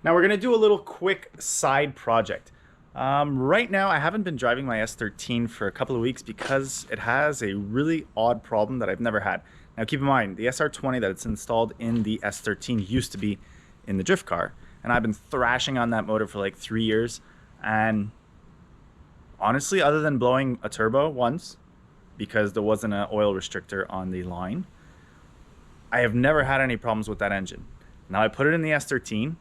Now we're gonna do a little quick side project. Right now I haven't been driving my S13 for a couple of weeks because it has a really odd problem that I've never had. Now keep in mind, the SR20 that it's installed in the S13 used to be in the drift car, and I've been thrashing on that motor for like 3 years, and honestly, other than blowing a turbo once because there wasn't an oil restrictor on the line, I have never had any problems with that engine. Now I put it in the S13.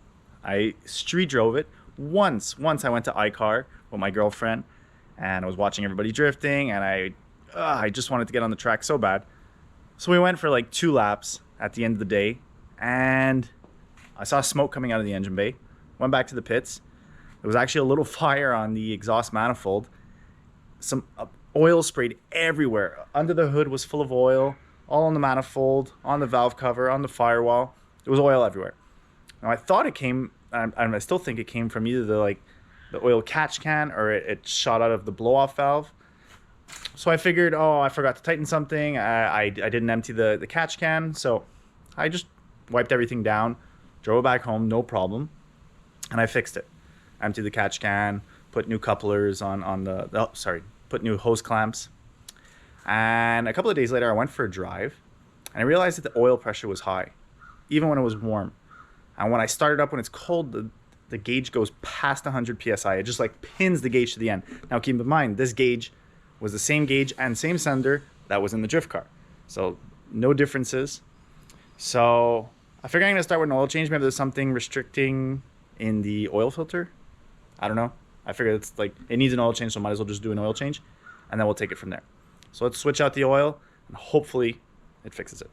I street drove it once I went to iCar with my girlfriend, and I was watching everybody drifting, and I just wanted to get on the track so bad. So we went for like 2 laps at the end of the day, and I saw smoke coming out of the engine bay. Went back to the pits. There was actually a little fire on the exhaust manifold. Some oil sprayed everywhere. Under the hood was full of oil, all on the manifold, on the valve cover, on the firewall. There was oil everywhere. Now I thought it came, and I still think it came from either the oil catch can or it shot out of the blow-off valve. So I figured, oh, I forgot to tighten something. I didn't empty the catch can, so I just wiped everything down, drove it back home, no problem, and I fixed it. Emptied the catch can, put new couplers on put new hose clamps. And a couple of days later, I went for a drive, and I realized that the oil pressure was high, even when it was warm. And when I started up, when it's cold, the gauge goes past 100 PSI. It just like pins the gauge to the end. Now keep in mind, this gauge was the same gauge and same sender that was in the drift car. So no differences. So I figured I'm gonna start with an oil change. Maybe there's something restricting in the oil filter. I don't know. I figured it's like, it needs an oil change, so I might as well just do an oil change, and then we'll take it from there. So let's switch out the oil, and hopefully it fixes it.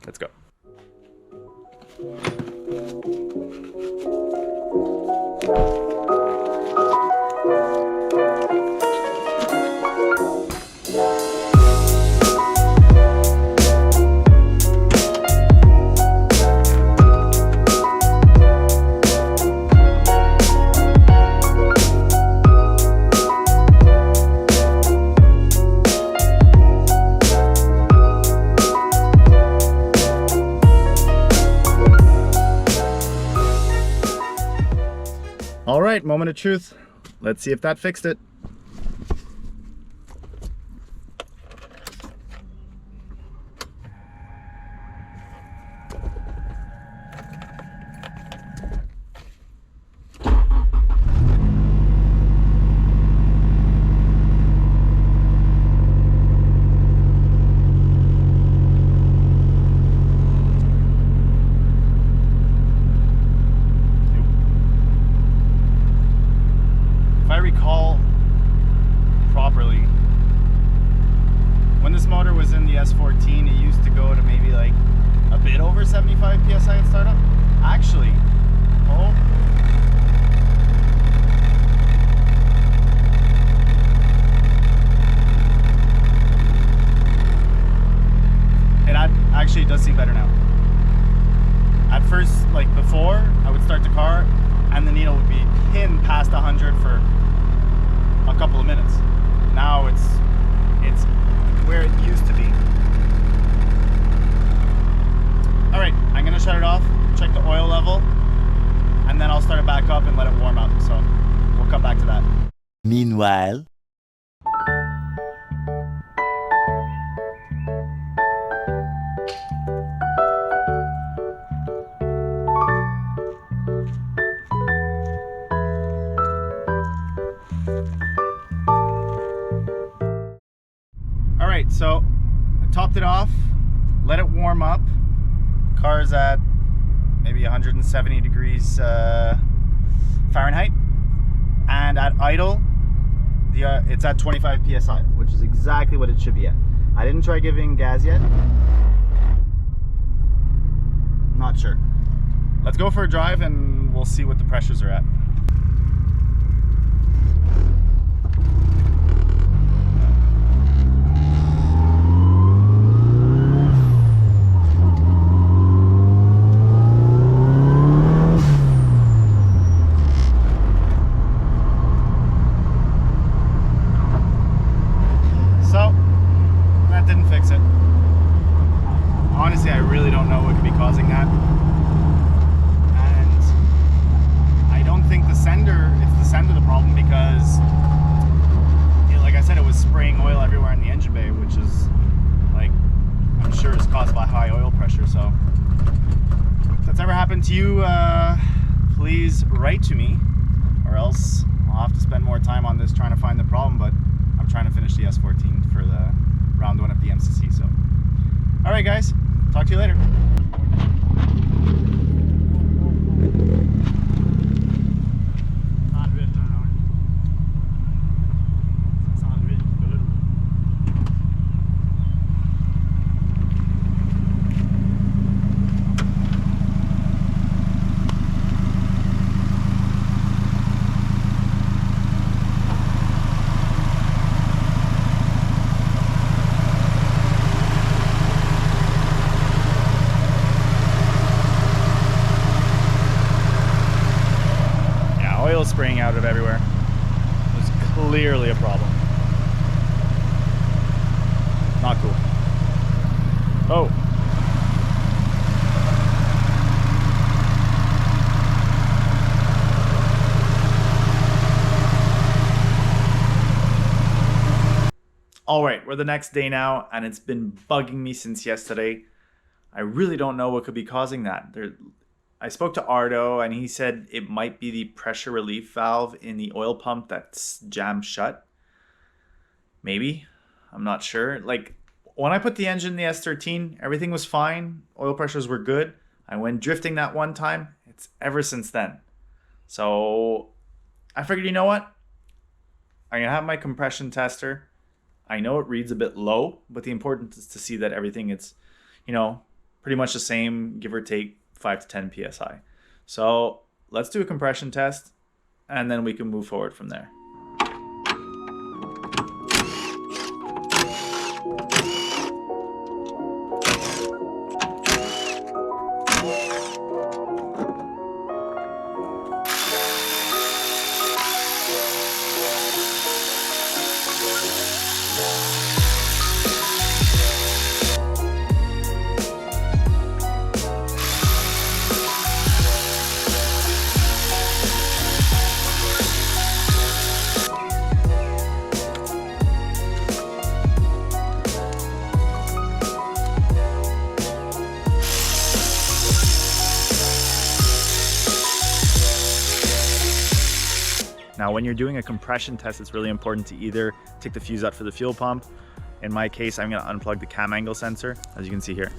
Let's go. All right, moment of truth. Let's see if that fixed it. Recall properly, when this motor was in the S14, it used to go to maybe like a bit over 75 PSI at startup. Actually, it does seem better now. At first, like before, I would start the car and the needle would be pinned past 100 for a couple of minutes. Now it's where it used to be. All right, I'm gonna shut it off, check the oil level, and then I'll start it back up and let it warm up. So we'll come back to that. Meanwhile. So I topped it off, let it warm up. Car's at maybe 170 degrees Fahrenheit, and at idle it's at 25 PSI, which is exactly what it should be at. I didn't try giving gas yet. Not sure. Let's go for a drive and we'll see what the pressures are at. Honestly, I really don't know what could be causing that. And pressure. So if that's ever happened to you, please write to me, or else I'll have to spend more time on this trying to find the problem. But I'm trying to finish the S14 for the round one of the MCC. So all right guys, talk to you later. Spraying out of everywhere. It was clearly a problem. Not cool. Oh. All right, we're the next day now, and it's been bugging me since yesterday. I really don't know what could be causing that. I spoke to Ardo and he said it might be the pressure relief valve in the oil pump that's jammed shut. Maybe. I'm not sure. Like when I put the engine in the S13, everything was fine. Oil pressures were good. I went drifting that one time. It's ever since then. So I figured, you know what? I'm going to have my compression tester. I know it reads a bit low, but the important is to see that everything is, you know, pretty much the same, give or take 5 to 10 psi. So let's do a compression test and then we can move forward from there. Now, when you're doing a compression test, it's really important to either take the fuse out for the fuel pump. In my case, I'm going to unplug the cam angle sensor, as you can see here.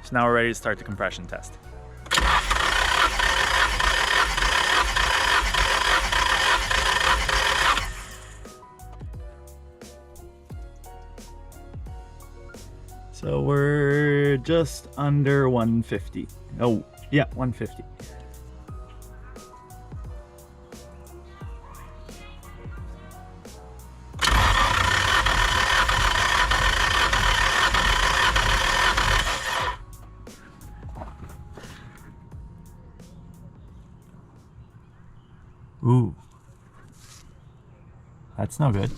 So now we're ready to start the compression test. So we're just under 150. Oh, yeah, 150. Ooh, that's no good.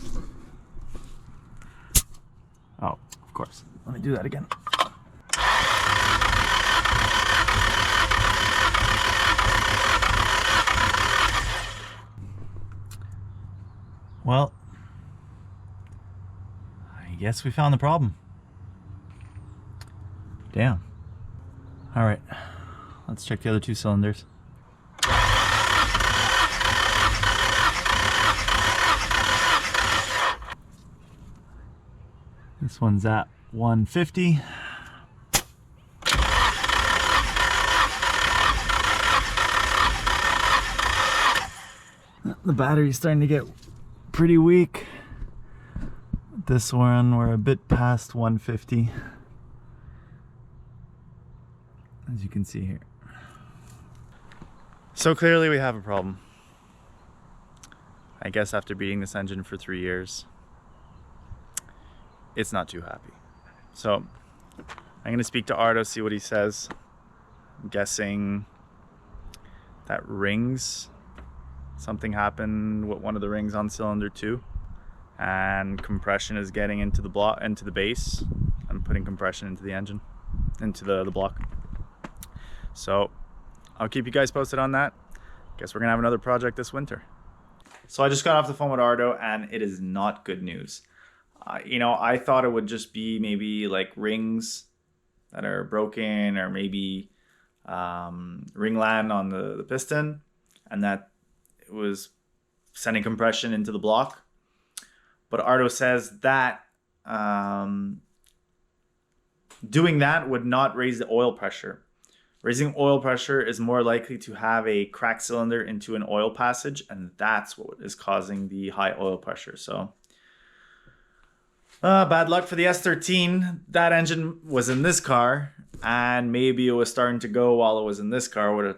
Oh, of course. Let me do that again. Well, I guess we found the problem. Damn. All right, let's check the other two cylinders. This one's at 150. The battery's starting to get pretty weak. This one, we're a bit past 150. As you can see here. So clearly we have a problem. I guess after beating this engine for 3 years, it's not too happy. So I'm gonna speak to Ardo, see what he says. I'm guessing that rings, something happened with one of the rings on cylinder 2, and compression is getting into the block, into the base. I'm putting compression into the engine, into the block. So I'll keep you guys posted on that. Guess we're gonna have another project this winter. So I just got off the phone with Ardo, and it is not good news. I thought it would just be maybe like rings that are broken, or maybe ringland on the piston, and that it was sending compression into the block. But Ardo says that doing that would not raise the oil pressure. Raising oil pressure is more likely to have a cracked cylinder into an oil passage, and that's what is causing the high oil pressure. So bad luck for the S13. That engine was in this car, and maybe it was starting to go while it was in this car.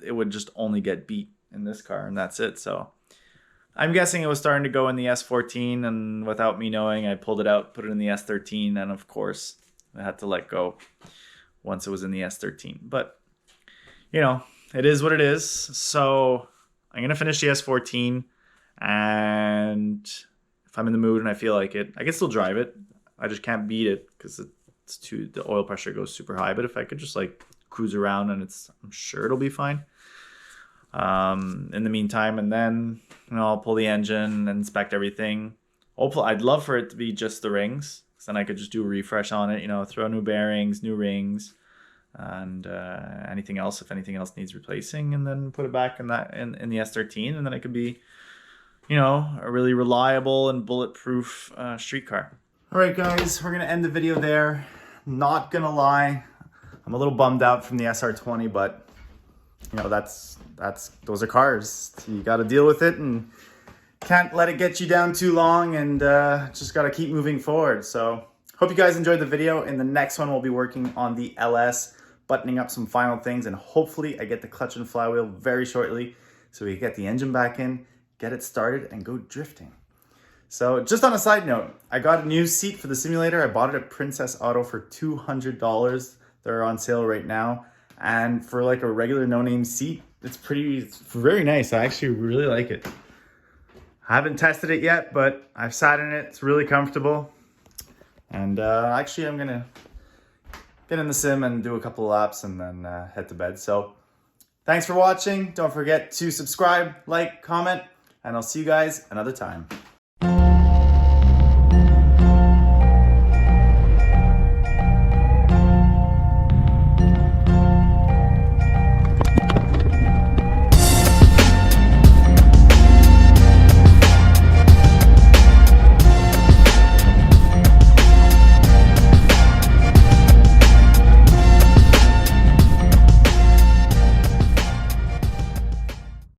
It would just only get beat in this car, and that's it. So I'm guessing it was starting to go in the S14, and without me knowing, I pulled it out, put it in the S13, and of course I had to let go once it was in the S13. But it is what it is. So I'm gonna finish the S14, and if I'm in the mood and I feel like it, I can still drive it. I just can't beat it because the oil pressure goes super high. But if I could just like cruise around, and I'm sure it'll be fine. In the meantime, and then I'll pull the engine and inspect everything. Hopefully, I'd love for it to be just the rings, because then I could just do a refresh on it. Throw new bearings, new rings, and anything else, if anything else needs replacing, and then put it back in the S13, and then it could be a really reliable and bulletproof street car. All right, guys, we're gonna end the video there. Not gonna lie, I'm a little bummed out from the SR20, but those are cars. You got to deal with it, and can't let it get you down too long, and just got to keep moving forward. So hope you guys enjoyed the video. In the next one, we'll be working on the LS, buttoning up some final things, and hopefully I get the clutch and flywheel very shortly, so we get the engine back in, get it started, and go drifting. So just on a side note, I got a new seat for the simulator. I bought it at Princess Auto for $200. They're on sale right now. And for like a regular no-name seat, it's very nice. I actually really like it. I haven't tested it yet, but I've sat in it. It's really comfortable. And actually, I'm gonna get in the sim and do a couple of laps, and then head to bed. So thanks for watching. Don't forget to subscribe, like, comment, and I'll see you guys another time.